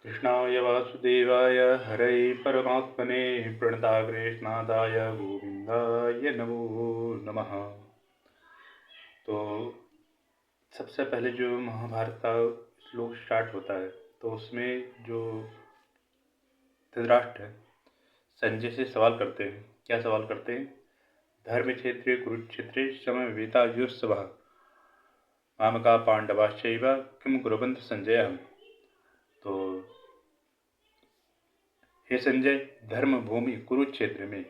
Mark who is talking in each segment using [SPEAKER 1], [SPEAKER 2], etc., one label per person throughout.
[SPEAKER 1] कृष्णाय वासुदेवाय हरये परमात्मने प्रणताग्रेष्णादाय गोविंदाय नमो नमः। तो सबसे पहले जो महाभारत का श्लोक स्टार्ट होता है तो उसमें जो धृतराष्ट्र है संजय से सवाल करते हैं। क्या सवाल करते हैं? धर्म क्षेत्रे कुरुक्षेत्रे समवेता युष्सवः मामका पांडवाश्चैव किम कुर्वन्ति संजय। तो हे संजय, धर्म भूमि कुरुक्षेत्र में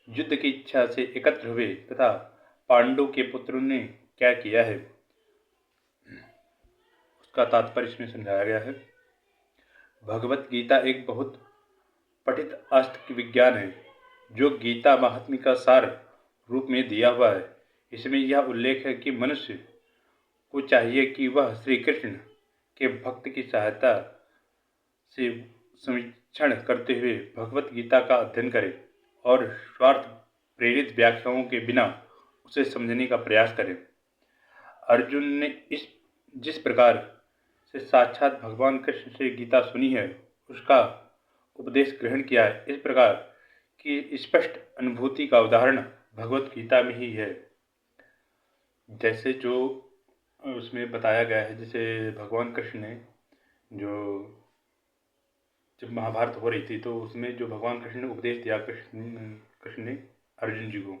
[SPEAKER 1] युद्ध की इच्छा से एकत्र हुए तथा पांडु के पुत्रों ने क्या किया है उसका तात्पर्य इसमें समझाया गया है। भगवत गीता एक बहुत पठित अस्त्र विज्ञान है जो गीता महात्म्य का सार रूप में दिया हुआ है। इसमें यह उल्लेख है कि मनुष्य को चाहिए कि वह श्री कृष्ण के भक्त की सहायता से समीक्षण करते हुए भगवत गीता का अध्ययन करे और स्वार्थ प्रेरित व्याख्याओं के बिना उसे समझने का प्रयास करे। अर्जुन ने जिस प्रकार से साक्षात भगवान कृष्ण से गीता सुनी है उसका उपदेश ग्रहण किया है, इस प्रकार की स्पष्ट अनुभूति का उदाहरण भगवत गीता में ही है। जैसे जो उसमें बताया गया है, जैसे भगवान कृष्ण ने जब महाभारत हो रही थी तो उसमें जो भगवान कृष्ण ने उपदेश दिया कृष्ण ने अर्जुन जी को,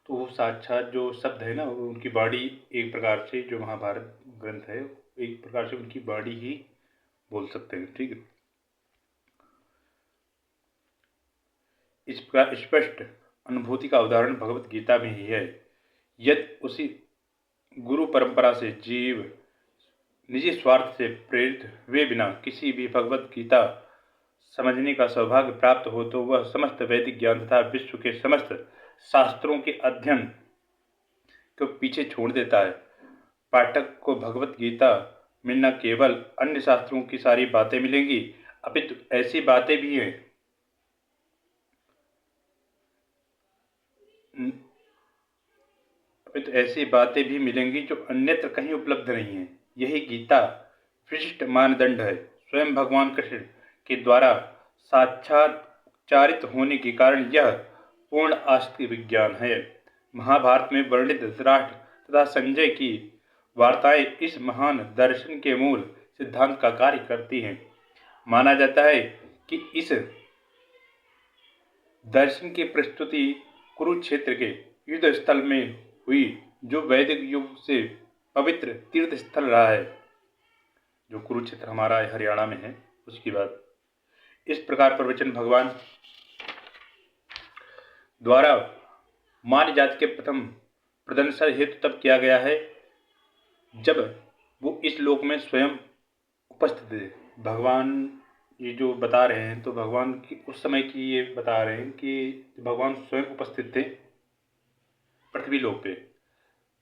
[SPEAKER 1] तो वो साक्षात जो शब्द है ना उनकी बॉडी एक प्रकार से जो महाभारत ग्रंथ है एक प्रकार से उनकी बॉडी ही बोल सकते हैं। ठीक है, इस प्रकार स्पष्ट अनुभूति का उदाहरण भगवत गीता में ही है। यदि उसी गुरु परंपरा से जीव निजी स्वार्थ से प्रेरित हुए बिना किसी भी भगवत गीता समझने का सौभाग्य प्राप्त हो तो वह समस्त वैदिक ज्ञान तथा विश्व के समस्त शास्त्रों के अध्ययन को पीछे छोड़ देता है। पाठक को भगवत गीता में न केवल अन्य शास्त्रों की सारी बातें मिलेंगी अपितु ऐसी बातें भी हैं मिलेंगी जो अन्यत्र कहीं उपलब्ध नहीं है। यही गीता विशिष्ट मानदंड है। स्वयं भगवान कृष्ण के द्वारा साक्षात्कारित होने के कारण यह पूर्ण आस्तिक विज्ञान है। महाभारत में वर्णित धृतराष्ट्र तथा संजय की वार्ताएं इस महान दर्शन के मूल सिद्धांत का कार्य करती हैं। माना जाता है कि इस दर्शन की प्रस्तुति कुरुक्षेत्र के युद्ध स्थल में हुई जो वैदिक युग से पवित्र तीर्थ स्थल रहा है। जो कुरुक्षेत्र हमारा हरियाणा में है उसकी बात। इस प्रकार प्रवचन भगवान द्वारा मानव जाति के प्रथम प्रदर्शन हेतु तब किया गया है जब वो इस लोक में स्वयं उपस्थित थे। भगवान ये जो बता रहे हैं तो भगवान की उस समय की ये बता रहे हैं कि भगवान स्वयं उपस्थित थे पृथ्वी लोक पे।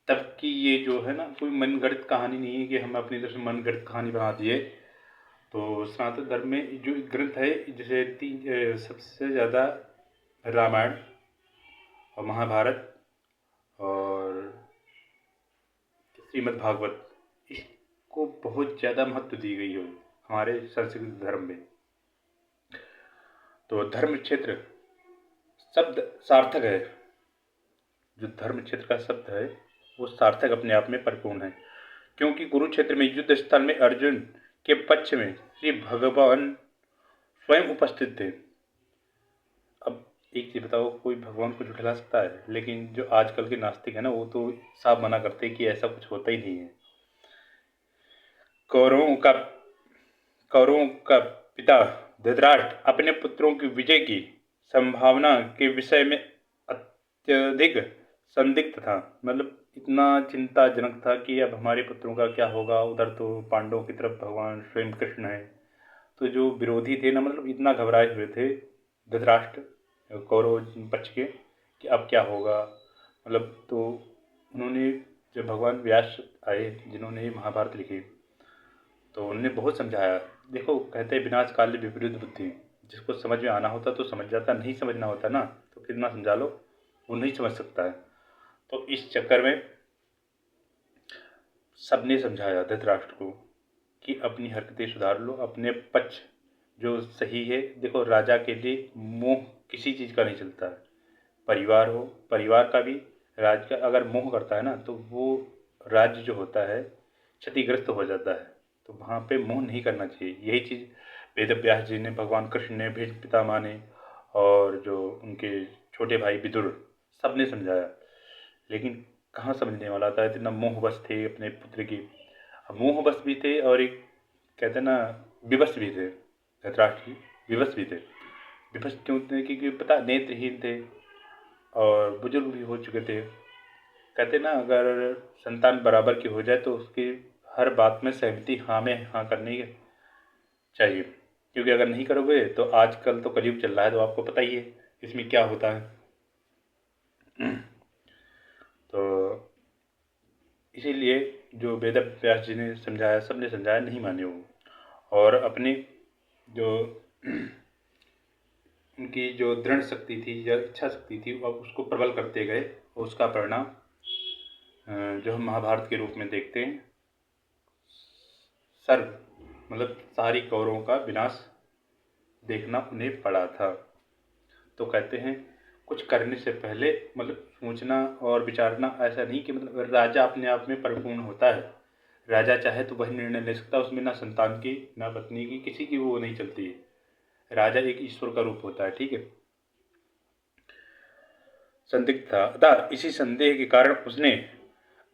[SPEAKER 1] तब की ये जो है ना कोई मनगढ़ंत कहानी नहीं है कि हम अपनी तरफ से मनगढ़ंत कहानी बना दिए। तो सनातन धर्म में जो ग्रंथ है जैसे सबसे ज़्यादा रामायण और महाभारत और श्रीमद् भागवत इसको बहुत ज़्यादा महत्व दी गई है हमारे संस्कृत धर्म में। तो धर्म क्षेत्र शब्द सार्थक है। जो धर्म क्षेत्र का शब्द है वो सार्थक अपने आप में परिपूर्ण है क्योंकि कुरुक्षेत्र में युद्ध स्थल में अर्जुन के पक्ष में श्री भगवान स्वयं उपस्थित थे। अब एक चीज बताओ, कोई भगवान को झुठला सकता है? लेकिन जो आजकल के नास्तिक है ना वो तो साफ मना करते हैं कि ऐसा कुछ होता ही नहीं है। कौरवों का पिता धृतराष्ट्र अपने पुत्रों की विजय की संभावना के विषय में अत्यधिक संदिग्ध था। मतलब इतना चिंताजनक था कि अब हमारे पुत्रों का क्या होगा। उधर तो पांडवों की तरफ भगवान स्वयं कृष्ण है, तो जो विरोधी थे ना मतलब इतना घबराए हुए थे धृतराष्ट्र कौरव पक्ष के कि अब क्या होगा। मतलब तो उन्होंने जब भगवान व्यास आए जिन्होंने महाभारत लिखी तो उन्होंने बहुत समझाया। देखो कहते हैं विनाश काल विपरीत बुद्धि, जिसको समझ में आना होता तो समझ जाता, नहीं समझना होता ना तो कितना समझा लो वो नहीं समझ सकता है। तो इस चक्कर में सबने समझाया धृतराष्ट्र को कि अपनी हरकतें सुधार लो, अपने पक्ष जो सही है। देखो, राजा के लिए मोह किसी चीज़ का नहीं चलता है। परिवार हो, परिवार का भी, राज्य का अगर मोह करता है ना, तो वो राज्य जो होता है क्षतिग्रस्त हो जाता है। तो वहाँ पे मोह नहीं करना चाहिए। यही चीज़ वेद व्यास जी ने, भगवान कृष्ण ने, भीष्म पितामह ने, और जो उनके छोटे भाई विदुर, सब ने समझाया। लेकिन कहाँ समझने वाला था, इतना मोहवश थे अपने पुत्र की। मोहवश भी थे, और एक कहते हैं ना, विवश भी थे। धृतराष्ट्र जी विवश भी थे। विवश क्यों थे? क्योंकि पता, नेत्रहीन थे और बुजुर्ग भी हो चुके थे। कहते ना, अगर संतान बराबर की हो जाए तो उसकी हर बात में सहमति हाँ में हाँ करनी चाहिए। क्योंकि अगर नहीं करोगे तो आजकल तो कलयुग चल रहा है, तो आपको पता ही है इसमें क्या होता है। तो इसीलिए जो वेद व्यास जी ने समझाया, सबने समझाया, नहीं माने वो, और अपनी जो उनकी जो दृढ़ शक्ति थी या इच्छा शक्ति थी, अब उसको प्रबल करते गए, और उसका परिणाम जो हम महाभारत के रूप में देखते हैं, सर्व मतलब सारी कौरवों का विनाश देखना उन्हें पड़ा था। तो कहते हैं, कुछ करने से पहले मतलब सोचना और विचारना, ऐसा नहीं कि मतलब राजा अपने आप में परिपूर्ण होता है। राजा चाहे तो वही निर्णय ले सकता है, उसमें ना संतान की, ना पत्नी की, किसी की वो नहीं चलती है। राजा एक ईश्वर का रूप होता है, ठीक है। संदिग्ध था, अतः इसी संदेह के कारण उसने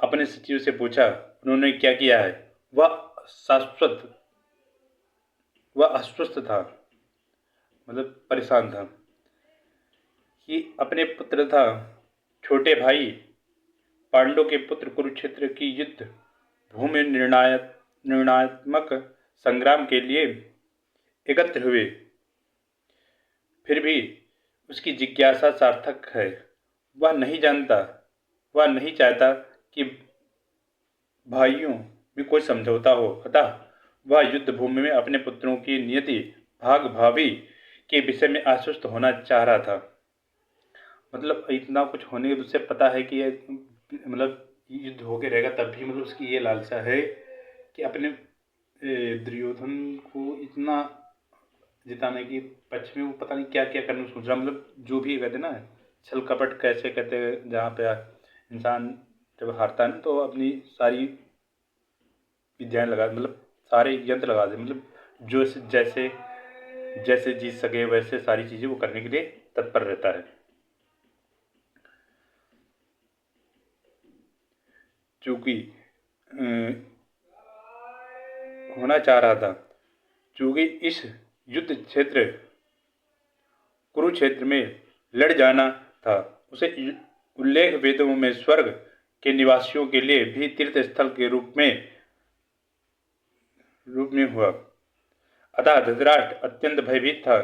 [SPEAKER 1] अपने सचिव से पूछा, उन्होंने क्या किया है। वह शाश्वत वह अस्वस्थ था, मतलब परेशान था कि अपने पुत्र था, छोटे भाई पांडव के पुत्र कुरुक्षेत्र की युद्ध भूमि निर्णात्मक संग्राम के लिए एकत्र हुए, फिर भी उसकी जिज्ञासा सार्थक है। वह नहीं जानता, वह नहीं चाहता कि भाइयों में कोई समझौता हो, अतः वह युद्ध भूमि में अपने पुत्रों की नियति भाग भावी के विषय में आश्वस्त होना चाह रहा था। मतलब इतना कुछ होने के उससे पता है कि ये मतलब युद्ध होके रहेगा, तब भी मतलब उसकी ये लालसा है कि अपने दुर्योधन को इतना जिताने की पक्ष में वो पता नहीं क्या क्या करने सोच रहा। मतलब जो भी कहते ना, छल कपट कैसे कहते हैं, जहाँ पे इंसान जब हारता है ना तो अपनी सारी विद्याएं लगा, मतलब सारे यंत्र लगा दे, मतलब जो जैसे जैसे जीत सके वैसे सारी चीज़ें वो करने के लिए तत्पर रहता है। चूंकि होना चाह रहा था, चूंकि इस युद्ध क्षेत्र कुरुक्षेत्र में लड़ जाना था, उसे उल्लेख वेदों में स्वर्ग के निवासियों के लिए भी तीर्थ स्थल के रूप में हुआ। अतः धृतराष्ट्र अत्यंत भयभीत था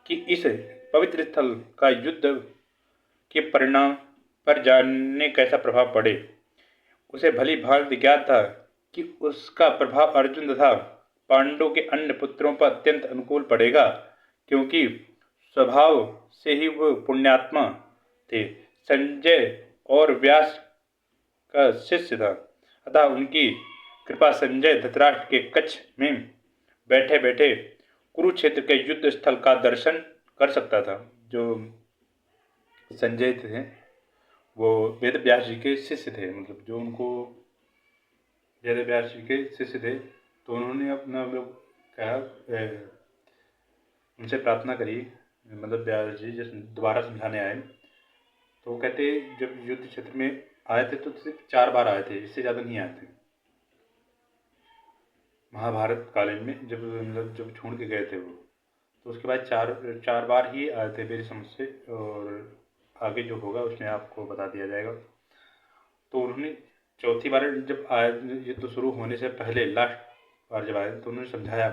[SPEAKER 1] कि इस पवित्र स्थल का युद्ध के परिणाम पर जानने कैसा प्रभाव पड़े। उसे भली भांति ज्ञात था कि उसका प्रभाव अर्जुन तथा पांडवों के अन्य पुत्रों पर अत्यंत अनुकूल पड़ेगा, क्योंकि स्वभाव से ही वो पुण्यात्मा थे। संजय और व्यास का शिष्य था, अतः उनकी कृपा संजय धृतराष्ट्र के कक्ष में बैठे बैठे कुरुक्षेत्र के युद्ध स्थल का दर्शन कर सकता था। जो संजय थे वो वेद व्यास जी के शिष्य थे, मतलब जो उनको वेद व्यास जी के शिष्य थे, तो उन्होंने अपना मतलब कहा, उनसे प्रार्थना करी, मतलब व्यास जी जब दोबारा समझाने आए, तो वो कहते जब युद्ध क्षेत्र में आए थे तो सिर्फ 4 बार आए थे, इससे ज़्यादा नहीं आए थे। महाभारत कालीन में जब मतलब जब छोड़ के गए थे वो, तो उसके बाद चार बार ही आए थे मेरी समझ से, और आगे जो होगा उसमें आपको बता दिया जाएगा। तो उन्होंने चौथी बार जब आए, युद्ध शुरू होने से पहले लास्ट बार जब आए, तो उन्होंने समझाया।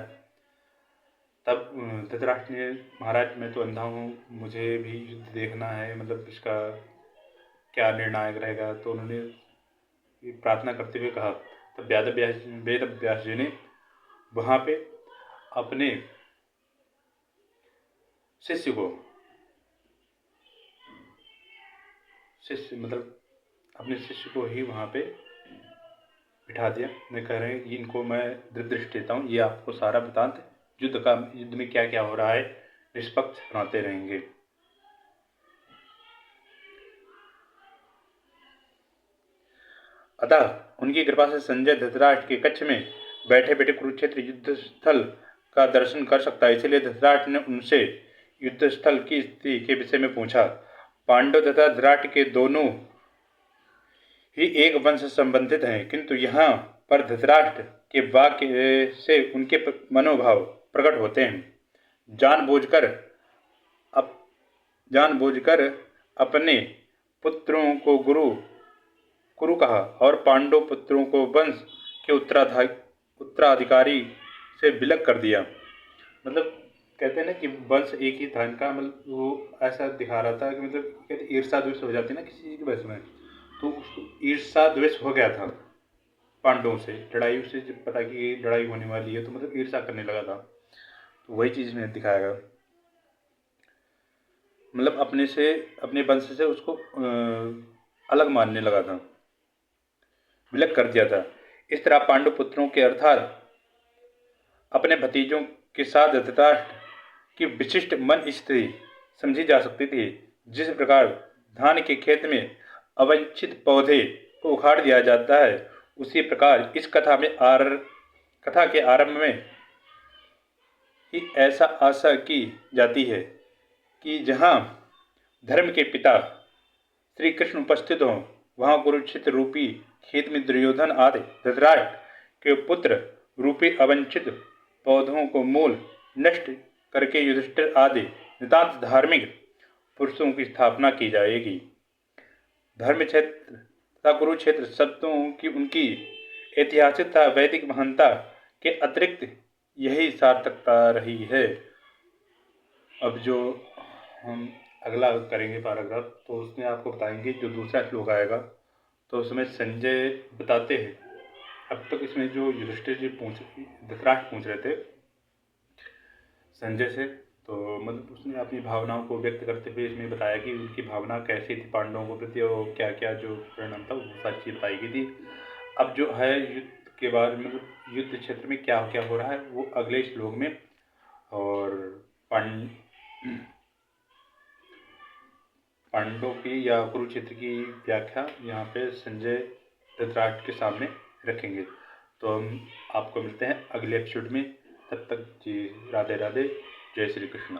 [SPEAKER 1] तब धृतराष्ट्र ने, महाराज मैं तो अंधा हूँ, मुझे भी युद्ध देखना है, मतलब इसका क्या निर्णायक रहेगा। तो उन्होंने प्रार्थना करते हुए कहा। तब वेद व्यास जी ने वहाँ पे अपने शिष्य को, शिष्य मतलब अपने शिष्य को ही वहाँ पे बिठा दिया। मैं कह रहे हैं कि इनको मैं दृष्टि देता हूँ, ये आपको सारा वृतांत युद्ध में क्या क्या हो रहा है निष्पक्ष सुनाते रहेंगे। अतः उनकी कृपा से संजय धृतराष्ट्र के कक्ष में बैठे बैठे कुरुक्षेत्र युद्ध स्थल का दर्शन कर सकता है। इसलिए धृतराष्ट्र ने उनसे युद्ध स्थल की स्थिति के विषय में पूछा। पांडव तथा धृतराष्ट्र के दोनों ही एक वंश से संबंधित हैं, किंतु यहाँ पर धृतराष्ट्र के वाक्य से उनके मनोभाव प्रकट होते हैं। जानबूझकर अपने पुत्रों को कुरु कहा और पांडव पुत्रों को वंश के उत्तराधिकारी से विलग कर दिया। मतलब कहते हैं ना कि वंश एक ही था इनका, मतलब वो ऐसा दिखा रहा था कि मतलब कहते ईर्षा द्वेष हो जाती है ना किसी चीज़ के वश में, तो उसको ईर्षा द्वेष हो गया था पांडवों से। लड़ाई से जब पता कि लड़ाई होने वाली है तो मतलब ईर्षा करने लगा था, तो वही चीज़ में दिखाया गया। मतलब अपने वंश से उसको अलग मानने लगा था, विलग कर दिया था। इस तरह पांडु पुत्रों के अर्थात अपने भतीजों के साथ धृतराष्ट्र की विशिष्ट मन स्थिति समझी जा सकती थी। जिस प्रकार धान के खेत में अवांछित पौधे को उखाड़ दिया जाता है, उसी प्रकार इस कथा के आरंभ में ही ऐसा आशा की जाती है कि जहाँ धर्म के पिता श्री कृष्ण उपस्थित हों, वहाँ कुरुक्षेत्र रूपी खेत में दुर्योधन आदि धृतराष्ट्र के पुत्र रूपी अवंचित पौधों को मूल नष्ट करके युधिष्ठिर आदि नितांत धार्मिक पुरुषों की स्थापना की जाएगी। धर्म क्षेत्र तथा कुरुक्षेत्र शब्दों की उनकी ऐतिहासिक तथा वैदिक महानता के अतिरिक्त यही सार्थकता रही है। अब जो हम अगला करेंगे पैराग्राफ, तो उसमें आपको बताएंगे जो दूसरा श्लोक आएगा, तो उसमें संजय बताते हैं। अब तक इसमें जो युधिष्ठिर जी धृतराष्ट्र पूछ रहे थे संजय से, तो मतलब उसने अपनी भावनाओं को व्यक्त करते हुए इसमें बताया कि उनकी भावना कैसी थी पांडवों को प्रति और क्या क्या जो परिणाम था वो सारी चीज़ बताई गई थी। अब जो है युद्ध के बारे में, मतलब युद्ध क्षेत्र में क्या क्या हो रहा है वो अगले श्लोक में, और पांडवों की या कुरुक्षेत्र की व्याख्या यहाँ पे संजय धृतराष्ट्र के सामने रखेंगे। तो हम आपको मिलते हैं अगले एपिसोड में। तब तक जी राधे राधे, जय श्री कृष्ण।